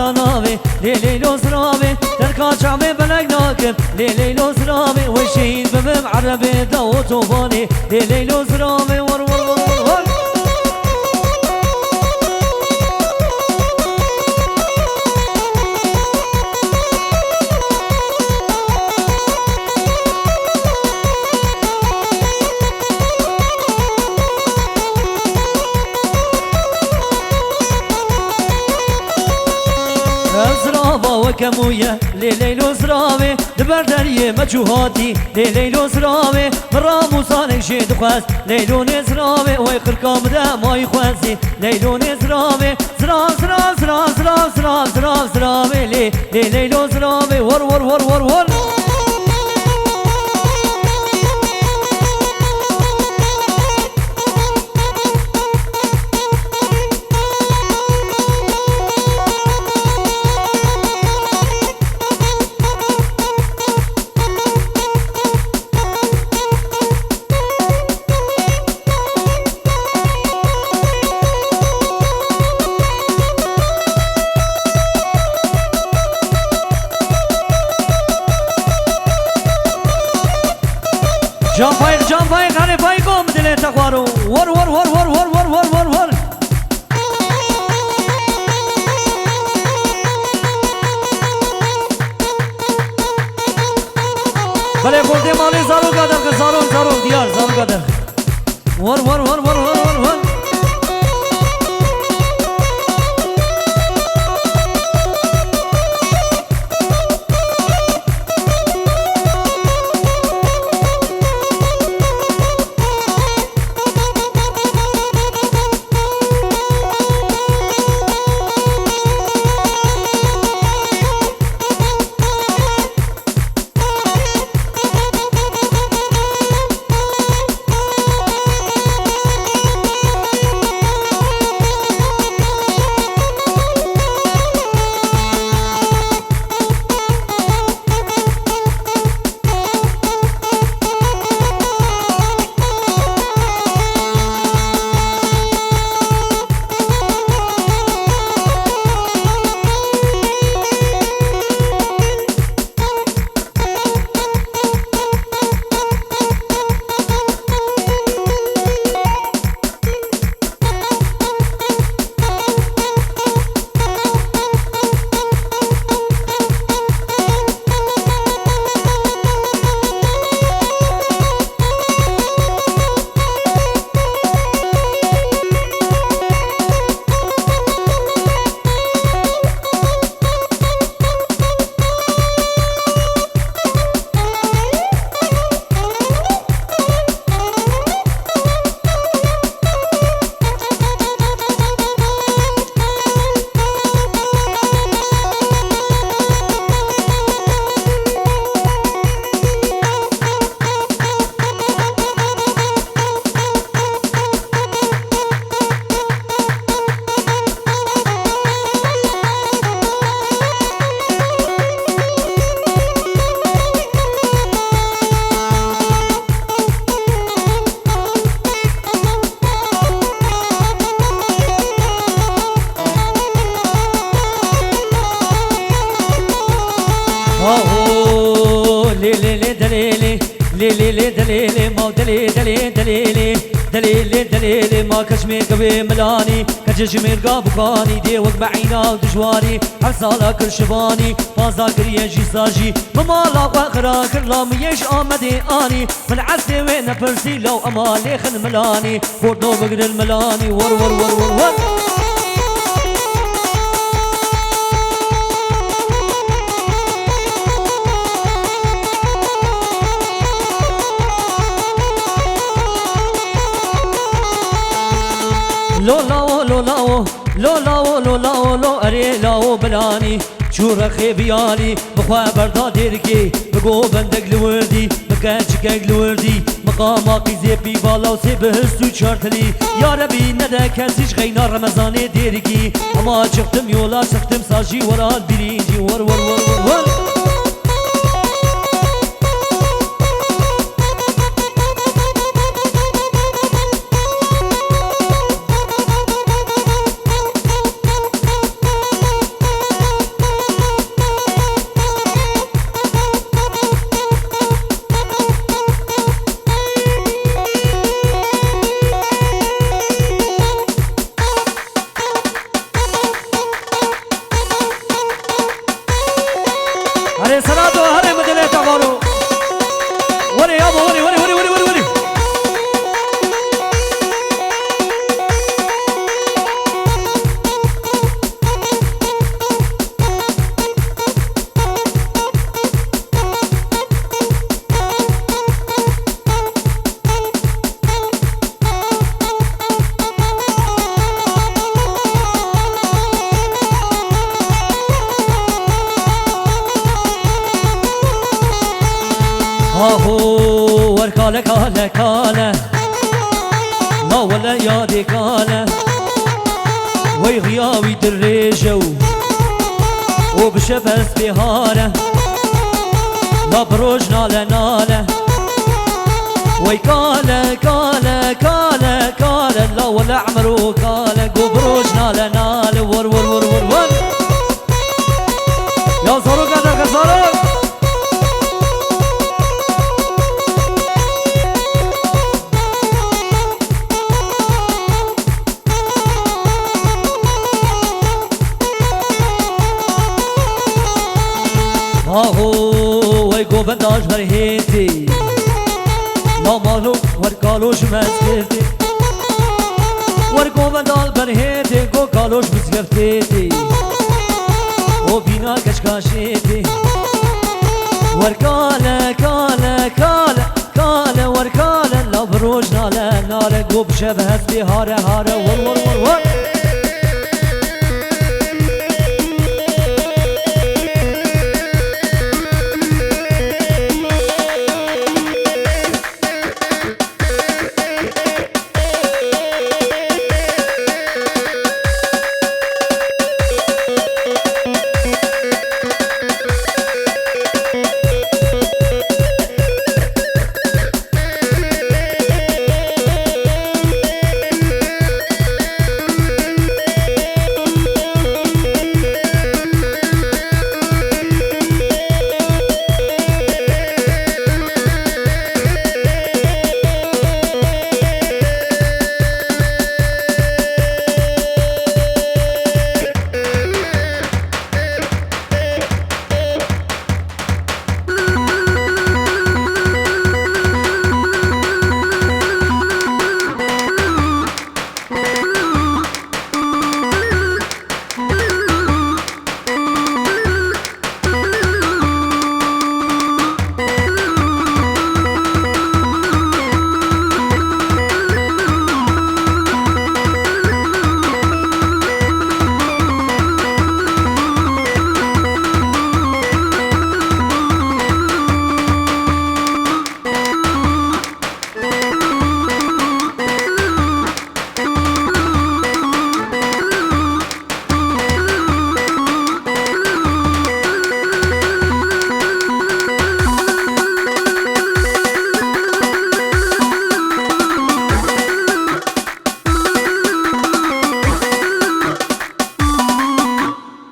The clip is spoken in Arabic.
حسناوي ليلو سرامي تركا شعبي بلق ناكب ليلو سرامي والشهيد ببم عربي داوود طوفاني ليلو سرامي ور ور ور ور وكموية ليلو سرامي دبردريه مجوهاتي ليلو سرامي مرام وصالك شي دخاس ليلو نسرامي ويخر كامدا ما يخواسي ليلو نسرامي سرام سرام سرام سرام سرام سرام سرامي ليلو سرامي ور ور ور ور ور جام فايق هاني فايقوم دلين تقوارو ور ور ور ور ور ور ور ور ور بله خورده مالی زارو قدر که زارو دیار زارو قدر ور ور ور ور ور ور ور دليلي ما دليلي ما كشمير قبي ملاني كجشمير قابقاني دي وقت بعينا ودجواني حرصالا كرشباني فازا كريا جيساجي ممالا واخرا كرلا ميش آمدي آني من عسي وين فرسي لو أمالي خن ملاني بوردو بقر الملاني ور ور ور ور ور لو اري لاو بلاني شورا خيبياني بخوا بردا ديركي بقو بندق لوردي مكانشك لوردي مقاماقي زيبي بالاو سيبهستو شارتلي يا ربي ندا كنسيش غينا رمضاني ديركي اما çıktım yola çıktım ساجي ورا البرينجي ور ور ور ور ور هري مدلة تعبارو وري يابا وري وري وري وري وري وري هاهو وركالة كالة كالة لا ولا يادي كالة وي غياوي دريجو وبشبس بهارة لا بروج نالة نالة وي كالة كالة كالة كالة لا ولا عمرو كالة وبروج نالة نالة ور ور ور ور ور يا زاروك هذا زاروك آهو وی گوبنداش برهیتی نامالو ور کالوش مزگرتی ور گوبندال برهیتی گو کالوش مزگرتی و بینا کشکاشیتی ور کاله کاله کاله کاله ور کاله لبروج ناله ناله گو بشبهت بی هاره هاره ور ور ور ور